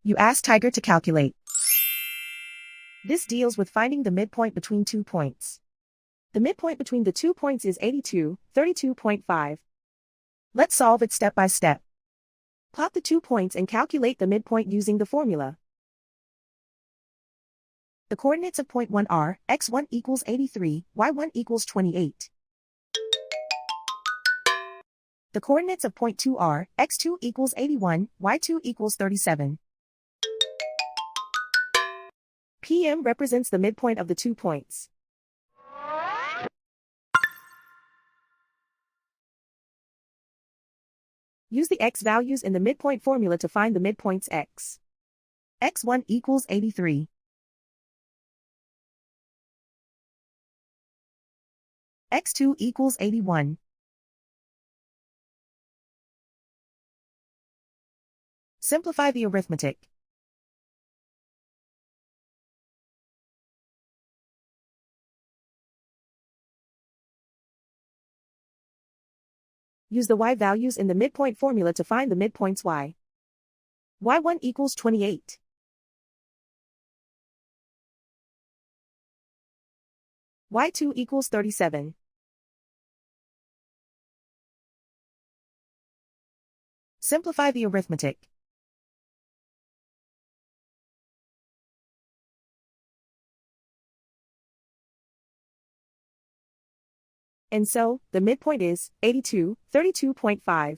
You ask Tiger to calculate. This deals with finding the midpoint between 2 points. The midpoint between the 2 points is 82, 32.5. Let's solve it step by step. Plot the 2 points and calculate the midpoint using the formula. The coordinates of point 1 are, x1 equals 83, y1 equals 28. The coordinates of point 2 are, x2 equals 81, y2 equals 37. PM represents the midpoint of the 2 points. Use the x values in the midpoint formula to find the midpoints x. x1 equals 83. x2 equals 81. Simplify the arithmetic. Use the y values in the midpoint formula to find the midpoints y. y1 equals 28. y2 equals 37. Simplify the arithmetic. And so, the midpoint is 82, 32.5.